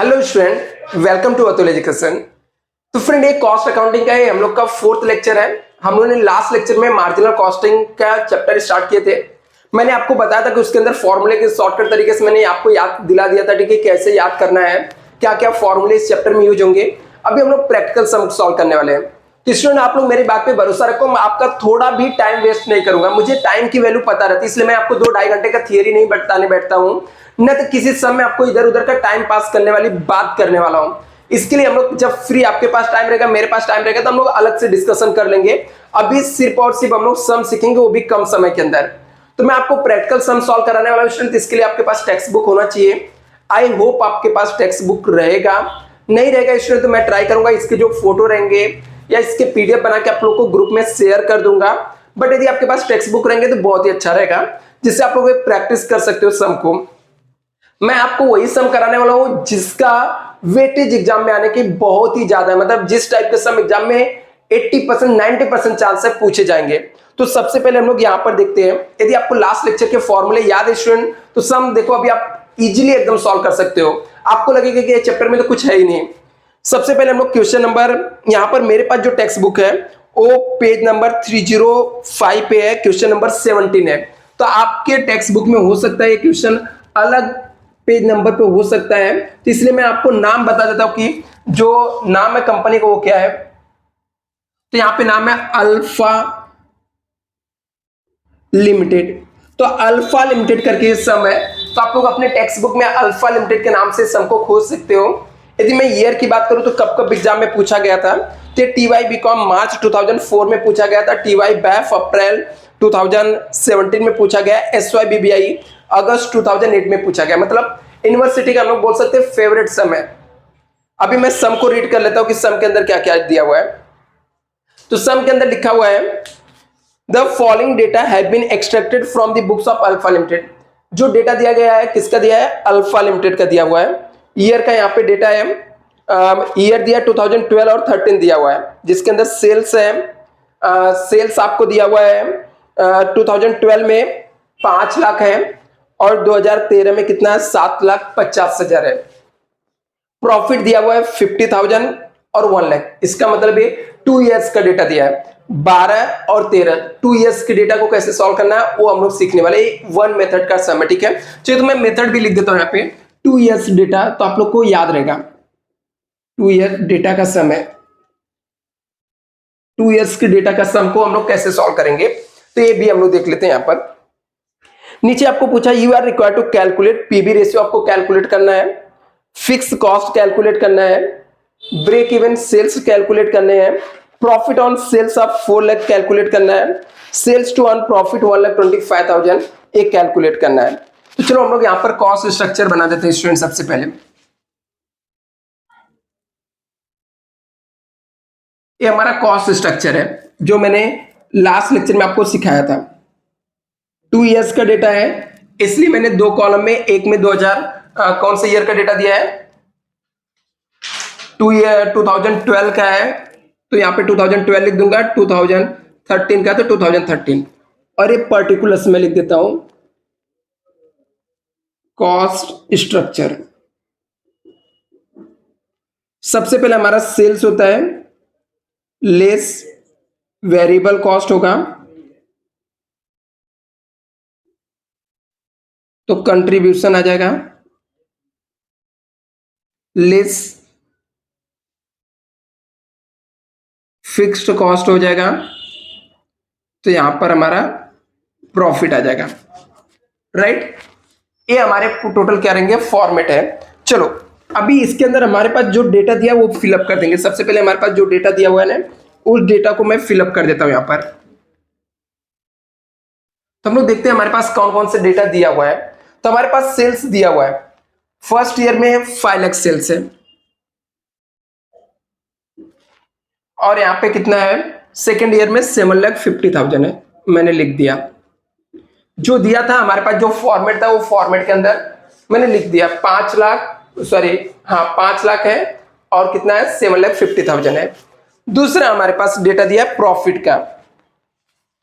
Hello student, welcome to Atul education. तो friend, ये cost accounting का हम लोग का 4th लेक्चर है। हम लोगों ने लास्ट लेक्चर में मार्जिनल कॉस्टिंग का चैप्टर स्टार्ट किए थे। मैंने आपको बताया था कि उसके अंदर फॉर्मूले के शॉर्टकट तरीके से मैंने आपको याद दिला दिया था, ठीक है, कैसे याद करना है, क्या क्या फॉर्मूले इस चैप्टर में यूज होंगे। अभी हम लोग प्रैक्टिकल सम सॉल्व करने वाले हैं। तो स्टूडेंट, आप लोग मेरी बात पे भरोसा रखो, मैं आपका थोड़ा भी टाइम वेस्ट नहीं करूंगा। मुझे टाइम की वैल्यू पता रहती है, इसलिए मैं आपको 2-2.5 घंटे का थियरी नहीं बताने बैठता हूं, न तो किसी समय आपको इधर उधर का टाइम पास करने वाली बात करने वाला हूं। इसके लिए हम लोग जब फ्री आपके पास टाइम रहेगा, मेरे पास टाइम रहेगा, तो हम लोग अलग से डिस्कशन कर लेंगे। अभी सिर्फ और सिर्फ हम लोग सम सीखेंगे, वो भी कम समय के अंदर। तो मैं आपको प्रैक्टिकल सम सॉल्व कराने वाला हूं स्टूडेंट। इसके लिए आपके पास टेक्स्ट बुक होना चाहिए। आई होप आपके पास टेक्स्ट बुक रहेगा। नहीं रहेगा स्टूडेंट तो मैं ट्राई करूंगा, इसके जो फोटो रहेंगे या इसके पीडीएफ बना के आप लोग को ग्रुप में शेयर कर दूंगा। बट यदि आपके पास टेक्स्ट बुक रहेंगे तो बहुत ही अच्छा रहेगा, जिससे आप लोग प्रैक्टिस कर सकते हो सम को। मैं आपको वही सम कराने वाला हूं जिसका वेटेज एग्जाम में आने की बहुत ही ज्यादा है। मतलब जिस टाइप के सम एग्जाम में 80% 90% चांस है पूछे जाएंगे। तो सबसे पहले हम लोग यहां पर देखते हैं। यदि आपको लास्ट लेक्चर के फॉर्मूले याद है स्टूडेंट, तो सम देखो अभी आप इजीली एकदम सॉल्व कर सकते हो। आपको लगेगा कि ये चैप्टर में तो कुछ है ही नहीं। सबसे पहले हम लोग क्वेश्चन नंबर, यहां पर मेरे पास जो टेक्स्ट बुक है वो पेज नंबर 305 पे है, क्वेश्चन नंबर 17 है। तो आपके टेक्स्ट बुक में हो सकता है ये क्वेश्चन अलग पेज नंबर पे हो सकता है, तो इसलिए मैं आपको नाम बता देता हूं कि जो नाम है कंपनी का वो क्या है। तो यहां पे नाम है अल्फा लिमिटेड। तो अल्फा लिमिटेड करके ये सम है। तो आप लोग अपने टेक्स्ट बुक में अल्फा लिमिटेड के नाम से सम को खोज सकते हो। यदि मैं ईयर की बात करूं तो कब कब एग्जाम में पूछा गया था, तो टीवाई बीकॉम मार्च 2004 में पूछा गया था, टीवाई बैफ अप्रैल 2017 में पूछा गया, एसवाई बीबीआई अगस्त 2008 में पूछा गया। मतलब यूनिवर्सिटी का हम लोग बोल सकते हैं फेवरेट सम है। अभी मैं सम को रीड कर लेता हूं कि सम के अंदर क्या क्या दिया हुआ है। तो सम के अंदर लिखा हुआ है, the following data have been extracted from the books of alpha limited. जो डेटा दिया गया है किसका दिया है, अल्फा लिमिटेड का दिया हुआ है। ईयर का यहाँ पे डेटा है, ईयर दिया 2012 और 13 दिया हुआ है, जिसके अंदर सेल्स है। सेल्स आपको दिया हुआ है 2012 में 5 लाख है और 2013 में कितना है, 7,50,000 है। प्रॉफिट दिया हुआ है 50,000 और 1 लाख। इसका मतलब ये 2 इयर्स का डेटा दिया है, 12 और 13 2 इयर्स के डेटा को कैसे सॉल्व करना है वो हम लोग सीखने वाले। वन मेथड का सम है, ठीक है। चलिए तो मैं मेथड भी लिख देता हूं यहाँ पे, 2 इयर्स डेटा, तो आप लोग को याद रहेगा 2 ईयर डेटा का सम है। 2 इयर्स के डेटा का सम को हम लोग कैसे सॉल्व करेंगे, तो ये भी हम लोग देख लेते हैं। यहाँ पर नीचे आपको पूछा you are required to calculate PV ratio, आपको कैलकुलेट करना है, फिक्स कॉस्ट कैलकुलेट करना है, ब्रेक इवन सेल्स कैलकुलेट करने हैं, profit on sales of 4 lakh calculate करना है, सेल्स टू अर्न प्रॉफिट 1,25,000 एक कैलकुलेट करना है। तो चलो हम लोग यहां पर कॉस्ट स्ट्रक्चर बना देते हैं स्टूडेंट। सबसे पहले ये हमारा कॉस्ट स्ट्रक्चर है जो मैंने लास्ट लेक्चर में आपको सिखाया था। 2 इयर्स का डेटा है, इसलिए मैंने 2 कॉलम में, एक में 2000 कौन से ईयर का डेटा दिया है, 2012 का है, तो यहाँ पे 2012 लिख दूंगा, 2013 का तो 2013, और ये पर्टिकुलर्स में लिख देता हूं कॉस्ट स्ट्रक्चर। सबसे पहले हमारा सेल्स होता है, लेस वेरिएबल कॉस्ट होगा, तो कंट्रीब्यूशन आ जाएगा, लेस फिक्स्ड कॉस्ट हो जाएगा, तो यहां पर हमारा प्रॉफिट आ जाएगा, राइट। ये हमारे टोटल क्या रहेंगे, फॉर्मेट है। चलो अभी इसके अंदर हमारे पास जो डेटा दिया वो फिलअप कर देंगे। सबसे पहले हमारे पास जो डेटा दिया हुआ है ना, उस डेटा को मैं फिलअप कर देता हूं यहां पर। तो हम लोग देखते हैं हमारे पास कौन कौन से डेटा दिया हुआ है। तो हमारे पास सेल्स दिया हुआ है, फर्स्ट ईयर में 5 लाख सेल्स है, और यहां पे कितना है, सेकेंड ईयर में 7,50,000 है, मैंने लिख दिया। जो दिया था हमारे पास, जो फॉर्मेट था वो फॉर्मेट के अंदर मैंने लिख दिया 5 लाख, सॉरी हाँ 5 लाख है, और कितना है, 7,50,000 है। दूसरा हमारे पास डेटा दिया प्रॉफिट का,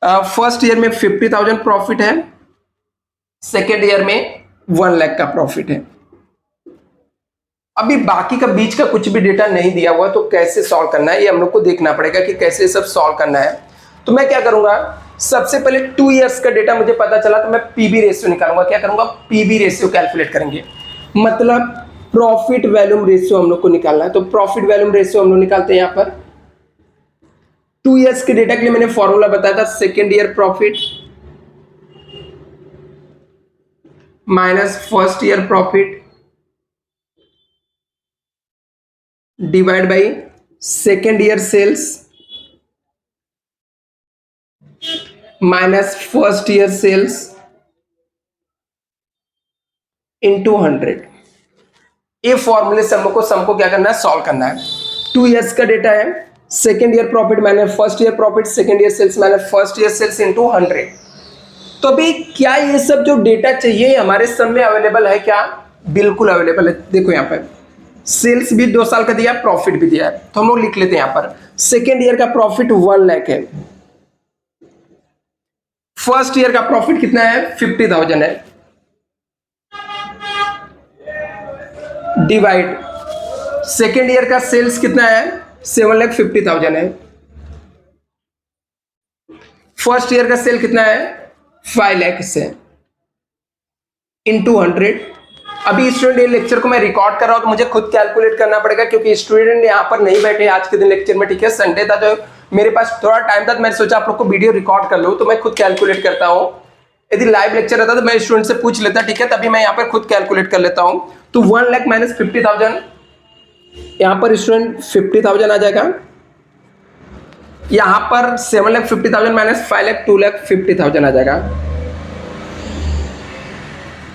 फर्स्ट ईयर में 50,000 प्रॉफिट है, सेकेंड ईयर में 1 लाख का प्रॉफिट है। अभी बाकी का बीच का कुछ भी डेटा नहीं दिया हुआ, तो कैसे सॉल्व करना है ये हम लोग को देखना पड़ेगा कि कैसे सब सॉल्व करना है। तो मैं क्या करूंगा, सबसे पहले 2 इयर्स का डेटा मुझे पता चला तो मैं पीबी रेशियो निकालूंगा। क्या करूंगा, पीबी रेशियो कैलकुलेट करेंगे, मतलब प्रॉफिट वैल्यूम रेशियो हम लोग को निकालना है। तो प्रॉफिट वैल्यूम रेशियो हम लोग निकालते हैं। यहाँ पर 2 इयर्स के डेटा के लिए मैंने फॉर्मूला बताया था, second year profit minus first year profit divide by second year sales minus first year sales into 100। ये फॉर्मूले से हमको सबको क्या करना है, सॉल्व करना है। 2 इयर्स का डेटा है, second year profit minus first year profit, second year sales minus first year sales into 100। तो अभी क्या ये सब जो डेटा चाहिए हमारे सब में अवेलेबल है क्या? बिल्कुल अवेलेबल है। देखो यहाँ पर सेल्स भी 2 साल का दिया, प्रॉफिट भी दिया है, तो हम लोग लिख लेते हैं। यहाँ पर सेकेंड ईयर का प्रॉफिट 1 लाख है, फर्स्ट ईयर का प्रॉफिट कितना है, 50,000 है, डिवाइड सेकेंड ईयर का सेल्स कितना है, 7,50,000 है, फर्स्ट ईयर का सेल कितना है, 5 लाख से, इंटू 100। अभी स्टूडेंट ये लेक्चर को मैं रिकॉर्ड कर रहा हूं तो मुझे खुद कैलकुलेट करना पड़ेगा, क्योंकि स्टूडेंट यहां पर नहीं बैठे आज के दिन लेक्चर में। ठीक है, संडे था तो मेरे पास थोड़ा टाइम था, तो मैंने सोचा आप लोग को वीडियो रिकॉर्ड कर लूं, तो मैं खुद कैलकुलेट करता हूं। यदि लाइव लेक्चर रहता तो मैं स्टूडेंट से पूछ लेता, ठीक है, तभी मैं यहाँ पर खुद कैलकुलेट कर लेता हूं। तो 1 लाख माइनस 50,000, यहां पर स्टूडेंट 50,000 आ जाएगा। यहां पर 7,50,000 माइनस 5 लाख 2,50,000 आ जाएगा,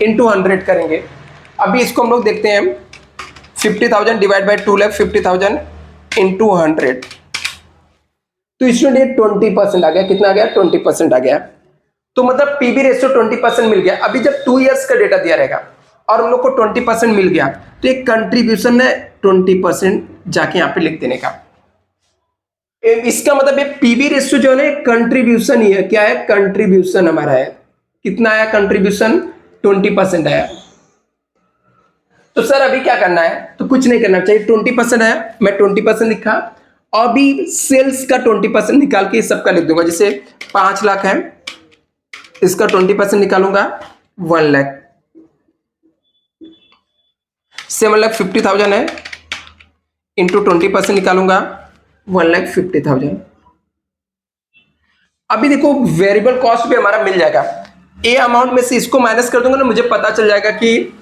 इंटू 100 करेंगे। अभी इसको हम लोग देखते हैं, 50,000 डिवाइड बाई 2,50,000 इंटू 100। तो स्टूडेंट ये 20% आ गया। कितना आ गया, 20% आ गया। तो मतलब पीबी रेशियो 20% मिल गया। अभी जब 2 इयर्स का डेटा दिया रहेगा और हम लोग को 20% मिल गया, तो एक कंट्रीब्यूशन है 20% जाके यहाँ पे लिख देने का। इसका मतलब ये पीबी रेशियो जो है ना, कंट्रीब्यूशन ही है। क्या है, कंट्रीब्यूशन हमारा है। कितना आया कंट्रीब्यूशन, 20% आया। तो सर अभी क्या करना है, तो कुछ नहीं करना चाहिए। 20% है, मैं 20% लिखा। अभी सेल्स का 20% निकाल के सबका लिख दूंगा। जैसे 5 लाख है, इसका 20% निकालूंगा 1 लाख। 7,50,000 है, इंटू 20% निकालूंगा 1,50,000। अभी देखो वेरिएबल कॉस्ट भी हमारा मिल जाएगा। ए अमाउंट में से इसको माइनस कर दूंगा ना, मुझे पता चल जाएगा कि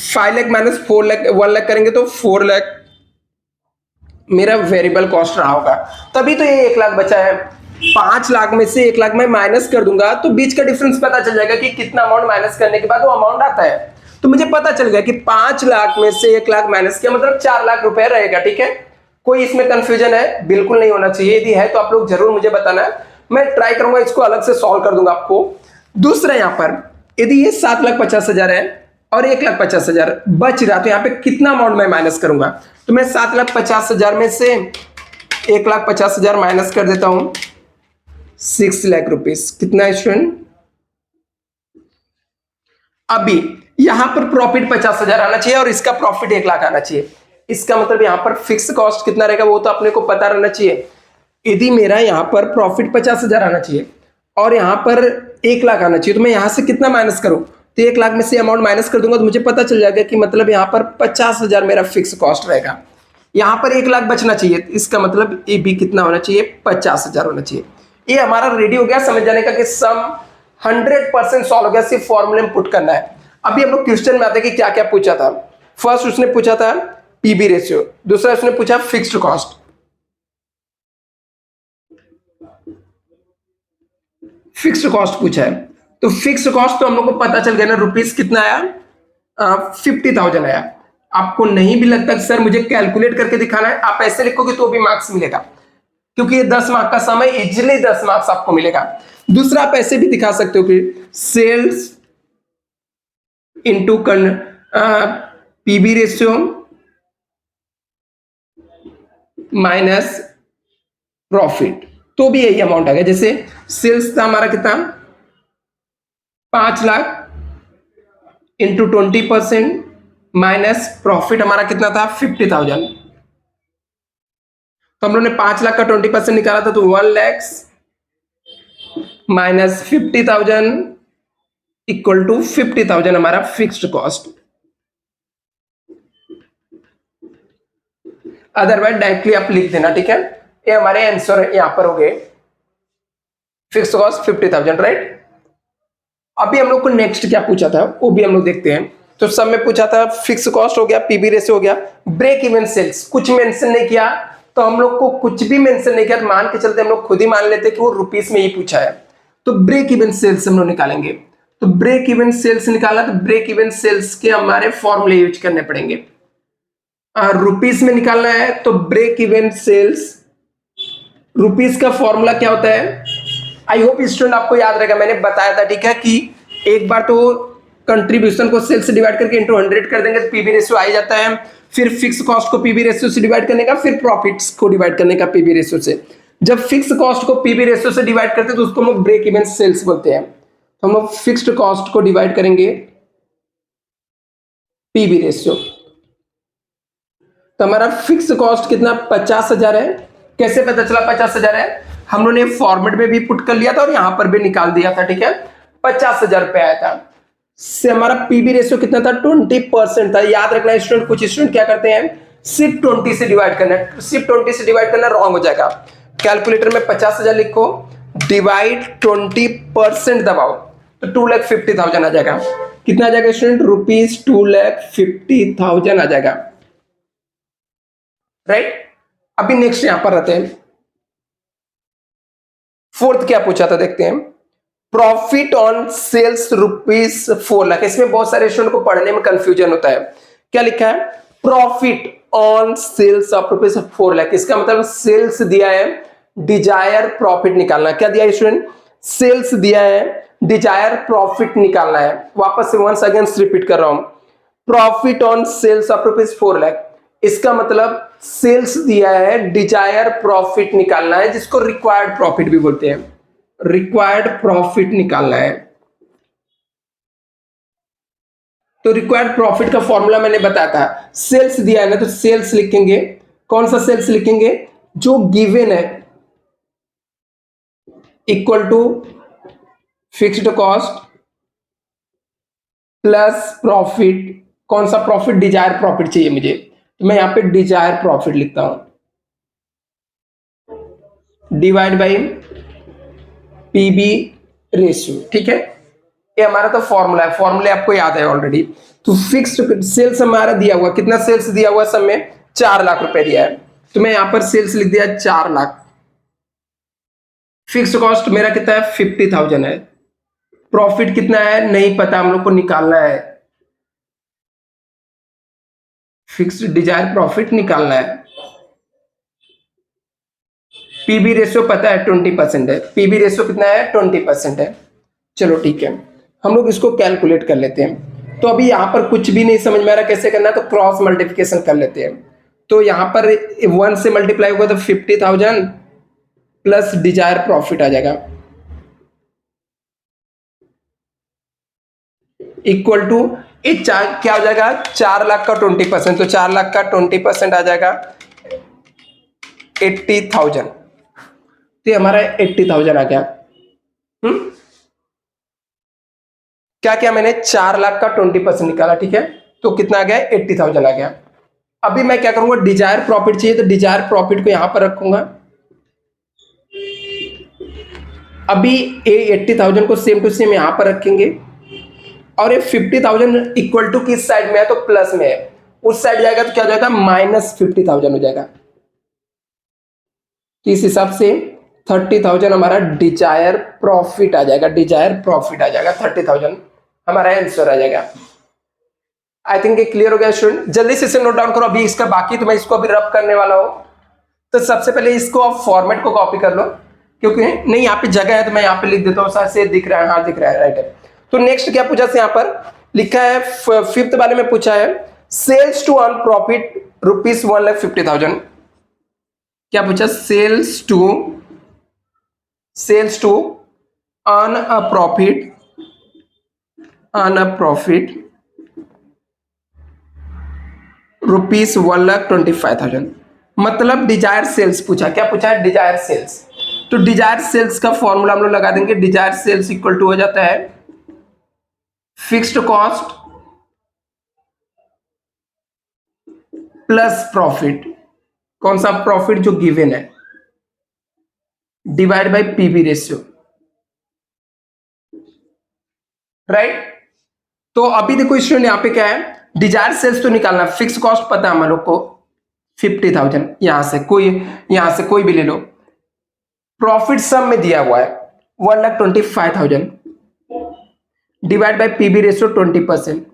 5 लाख माइनस 4 लाख 1 लाख करेंगे तो 4 लाख मेरा वेरिएबल कॉस्ट रहा होगा। तभी तो ये 1 लाख बचा है। 5 लाख में से 1 लाख में माइनस कर दूंगा तो बीच का डिफरेंस पता चल जाएगा कि कितना अमाउंट माइनस करने के बाद वो अमाउंट आता है। तो मुझे पता चल गया कि 5 लाख में से 1 लाख माइनस किया मतलब 4 लाख रुपए रहेगा। ठीक है, कोई इसमें कंफ्यूजन है, बिल्कुल नहीं होना चाहिए। यदि है तो आप लोग जरूर मुझे बताना, मैं ट्राई करूंगा इसको अलग से सॉल्व कर दूंगा आपको। दूसरा यहाँ पर यदि ये 7,50,000 है और 1,50,000 बच रहा, तो यहाँ पे कितना अमाउंट मैं माइनस करूंगा, तो मैं 7,50,000 में से 1,50,000 माइनस कर देता हूं, 6 लाख रुपीस। कितना स्टूडेंट, अभी यहां पर प्रॉफिट 50,000 आना चाहिए और इसका प्रॉफिट 1 लाख आना चाहिए। इसका मतलब यहां पर फिक्स कॉस्ट कितना रहेगा वो तो अपने को पता रहना चाहिए। यदि मेरा यहां पर प्रॉफिट 50,000 आना चाहिए और यहां पर 1 लाख आना चाहिए, तो मैं यहां से कितना माइनस करूं, तो 1 लाख में से अमाउंट माइनस कर दूंगा तो मुझे पता चल जाएगा कि मतलब यहां पर 50,000 मेरा फिक्स कॉस्ट रहेगा। यहां पर 1 लाख बचना चाहिए, इसका मतलब ये भी कितना होना चाहिए, 50,000 होना चाहिए। ये हमारा रेडी हो गया समझ जाने का कि सम 100% सॉल्व हो गया, सिर्फ फॉर्मूले में पुट करना है। अभी हम लोग क्वेश्चन में आते हैं कि क्या क्या पूछा था। फर्स्ट उसने पूछा था पीबी रेशियो, दूसरा उसने पूछा फिक्स्ड कॉस्ट। फिक्स्ड कॉस्ट पूछा है, तो फिक्स्ड कॉस्ट तो हम लोग को पता चल गया ना, रुपीस कितना आया, 50,000 आया। आपको नहीं भी लगता कि सर मुझे कैलकुलेट करके दिखाना है, आप ऐसे लिखोगे तो भी मार्क्स मिलेगा, क्योंकि ये 10 मार्क का समय, इजिली 10 मार्क्स आपको मिलेगा। दूसरा आप ऐसे भी दिखा सकते हो कि sales into PV ratio minus profit, तो भी यही अमाउंट आ गया। जैसे सेल्स था हमारा कितना, 5 लाख इंटू 20%, माइनस प्रॉफिट हमारा कितना था 50,000। तो हम लोग ने 5 लाख का 20% निकाला था, तो 1 लाख माइनस 50,000 इक्वल टू 50,000 हमारा फिक्स्ड कॉस्ट। अदरवाइज डायरेक्टली आप लिख देना, ठीक है। ये हमारे आंसर यहां पर हो गए, फिक्स कॉस्ट 50,000, राइट। अभी हम लोग को नेक्स्ट क्या पूछा था वो भी हम लोग देखते हैं। तो सब में पूछा था फिक्स कॉस्ट हो गया, पीबी रेशियो हो गया, ब्रेक इवन सेल्स कुछ मेंशन नहीं किया। तो हम लोग को कुछ भी मेंशन नहीं किया, मान के चलते हम लोग खुद ही मान लेते कि वो रुपीस में ही पूछा है। तो ब्रेक इवन सेल्स हम लोग निकालेंगे। तो ब्रेक इवन सेल्स निकाला, तो ब्रेक इवन सेल्स के हमारे फॉर्मूले यूज करने पड़ेंगे। रुपीस में निकालना है तो ब्रेक इवन सेल्स रुपीस का फॉर्मूला क्या होता है, आई होप स्टूडेंट आपको याद रहेगा, मैंने बताया था, ठीक है, कि एक बार तो कंट्रीब्यूशन को सेल्स से डिवाइड करके इंटू 100 कर देंगे तो पीबी रेशियो आ ही जाता है। फिर फिक्स कॉस्ट को पीबी रेशियो से डिवाइड करने का, फिर प्रॉफिट्स को डिवाइड करने का पीबी रेशियो से। जब फिक्स कॉस्ट को पीबी रेशियो से डिवाइड करते हैं तो उसको हम लोग ब्रेक इवन सेल्स बोलते हैं। तो हम लोग फिक्स्ड कॉस्ट को डिवाइड करेंगे पीबी रेशियो। तो हमारा फिक्स कॉस्ट कितना 50,000 है। कैसे पता चला 50,000 है, हम लोगों ने फॉर्मेट में भी पुट कर लिया था और यहां पर भी निकाल दिया था, ठीक है। 50,000 रुपए आया था। से हमारा पीबी रेशियो कितना था 20% था। याद रखना स्टूडेंट, कुछ स्टूडेंट क्या करते हैं सिर्फ 20 से डिवाइड करना, सिर्फ 20 से डिवाइड करना रॉन्ग हो जाएगा। कैलकुलेटर में 50,000 लिखो, डिवाइड 20% दबाओ तो 2,50,000 आ जाएगा। कितना आ जाएगा स्टूडेंट, रुपीज 2,50,000 आ जाएगा, राइट। अभी नेक्स्ट यहां पर रहते हैं, फोर्थ क्या पूछा था देखते हैं। Profit on sales rupees 4 lakh. इसमें बहुत सारे स्टूडेंट को पढ़ने में कंफ्यूजन होता है। क्या लिखा है, profit on sales of rupees 4 lakh. इसका मतलब सेल्स दिया है, डिजायर प्रॉफिट निकालना। क्या दिया है स्टूडेंट, सेल्स दिया है, डिजायर प्रॉफिट निकालना है। वापस से वंस अगेन रिपीट कर रहा हूं, profit on sales of rupees 4 lakh, इसका मतलब सेल्स दिया है, डिजायर प्रॉफिट निकालना है, जिसको रिक्वायर्ड प्रॉफिट भी बोलते हैं। रिक्वायर्ड प्रॉफिट निकालना है। तो रिक्वायर्ड प्रॉफिट का फॉर्मूला मैंने बताया था, सेल्स दिया है ना तो सेल्स लिखेंगे। कौन सा सेल्स लिखेंगे, जो गिवन है, equal to fixed cost plus profit. कौन सा प्रॉफिट, डिजायर प्रॉफिट चाहिए मुझे, तो मैं यहां पे डिजायर प्रॉफिट लिखता हूं, डिवाइड बाई पीबी रेशियो, ठीक है। ये हमारा तो फॉर्मूला है, फॉर्मूले आपको याद है ऑलरेडी। तो फिक्स्ड सेल्स हमारा दिया हुआ, कितना सेल्स दिया हुआ, सब में 4 लाख रुपए दिया है, तो मैं यहां पर सेल्स लिख दिया 4 लाख। फिक्स्ड कॉस्ट मेरा कितना है 50,000 है। प्रॉफिट कितना है नहीं पता, हम लोग को निकालना है, फिक्स्ड डिजायर प्रॉफिट निकालना है। पीबी रेशियो पता है 20% है, पीबी रेशियो कितना है 20% है। चलो ठीक है, हम लोग इसको कैलकुलेट कर लेते हैं। तो अभी यहां पर कुछ भी नहीं समझ में आ रहा कैसे करना है, तो क्रॉस मल्टीप्लिकेशन कर लेते हैं। तो यहां पर 1 से मल्टीप्लाई होगा तो 50,000 प्लस डिजायर प्रॉफिट आ जाएगा, इक्वल टू क्या हो जाएगा 4 लाख का 20%, तो 4 लाख का 20% आ जाएगा 80,000। तो हमारा 80,000 आ गया। क्या क्या मैंने 4 लाख का 20% निकाला, ठीक है, तो कितना आ गया 80,000 आ गया। अभी मैं क्या करूंगा, डिजायर प्रॉफिट चाहिए तो डिजायर प्रॉफिट को यहां पर रखूंगा। अभी ये 80,000 को सेम टू सेम यहां पर रखेंगे, और ये 50,000 इक्वल टू किस साइड में है, तो प्लस में है, उस साइड जाएगा तो क्या हो जाएगा -50,000 हो जाएगा। तो इस हिसाब से 30,000 हमारा डिजायर प्रॉफिट आ जाएगा, डिजायर प्रॉफिट आ जाएगा 30,000 हमारा आंसर आ जाएगा। आई थिंक ये क्लियर हो गया स्टूडेंट, जल्दी से इसे नोट डाउन करो। अभी इसका बाकी तो मैं इसको अभी रब करने वाला हूं। तो सबसे पहले इसको आप फॉर्मेट को कॉपी कर लो, क्योंकि नहीं यहाँ पे जगह है तो मैं यहाँ पे लिख देता हूँ, शायद से दिख रहा है, हाँ दिख रहा है, राइट है। तो नेक्स्ट क्या पूछा से यहाँ पर लिखा है, फिफ्थ वाले में पूछा है sales to earn profit rupees 1,50,000। क्या पूछा, sales to earn a profit ₹1,25,000। मतलब डिजायर सेल्स पूछा, क्या पूछा है? Desired sales. तो डिजायर सेल्स का फॉर्मूला हम लोग लगा देंगे, डिजायर सेल्स इक्वल टू हो जाता है फिक्स्ड कॉस्ट प्लस प्रॉफिट। कौन सा प्रॉफिट? जो गिवन है, divide by PV ratio, right. तो अभी देखो स्टूडेंट, यहाँ पे क्या है, डिजायर सेल्स तो निकालना, फिक्स कॉस्ट पता है हम लोग को 50,000, यहां से कोई भी ले लो। प्रॉफिट सम में दिया हुआ है 1,25,000 डिवाइड बाय पीबी रेशियो 20%।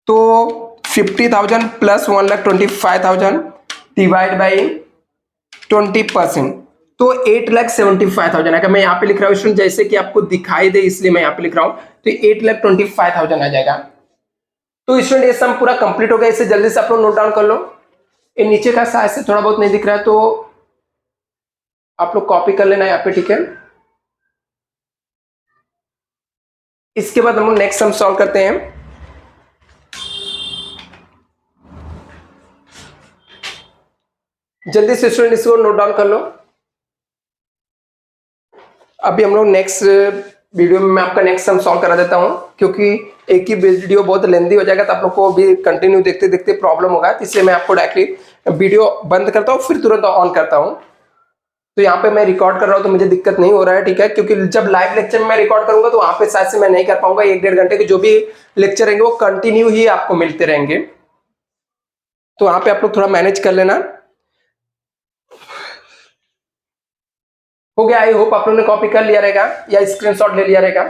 तो 50,000 प्लस 1,25,000 डिवाइड बाई 20%, तो 8,75,000। अगर मैं यहाँ पे लिख रहा हूँ जैसे कि आपको दिखाई दे, इसलिए मैं यहाँ पे लिख रहा हूँ, तो 8,25,000 आ जाएगा। तो स्टूडेंट ये सम पूरा कंप्लीट हो गया, इसे जल्दी से आप लोग नोट डाउन कर लो। ये नीचे का साइज से थोड़ा बहुत नहीं दिख रहा है, तो आप लोग कॉपी कर लेना यहाँ पे, ठीक है। इसके बाद हम लोग नेक्स्ट सम सॉल्व करते हैं। जल्दी से स्टूडेंट इसको नोट डाउन कर लो। अभी हम लोग नेक्स्ट वीडियो में मैं आपका नेक्स्ट सम सॉल्व करा देता हूं, क्योंकि एक ही वीडियो बहुत लेंदी हो जाएगा, तो आप लोग को भी कंटिन्यू देखते देखते प्रॉब्लम होगा, इसलिए मैं आपको डायरेक्टली वीडियो बंद करता हूं, फिर तुरंत ऑन करता हूं। तो यहाँ पे मैं रिकॉर्ड कर रहा हूँ, तो मुझे दिक्कत नहीं हो रहा है, ठीक है, क्योंकि जब लाइव लेक्चर में मैं रिकॉर्ड करूंगा तो वहां पे शायद से मैं नहीं कर पाऊंगा। 1-1.5 घंटे के जो भी लेक्चर रहेंगे वो कंटिन्यू ही आपको मिलते रहेंगे, तो वहां पे आप लोग थोड़ा मैनेज कर लेना। हो गया? आई होप आप लोगों ने कॉपी कर लिया रहेगा या स्क्रीनशॉट ले लिया रहेगा।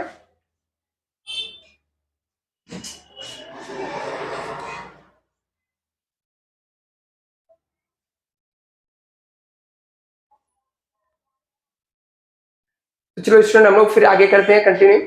तो चलो स्टूडेंट, हम लोग फिर आगे करते हैं कंटिन्यू।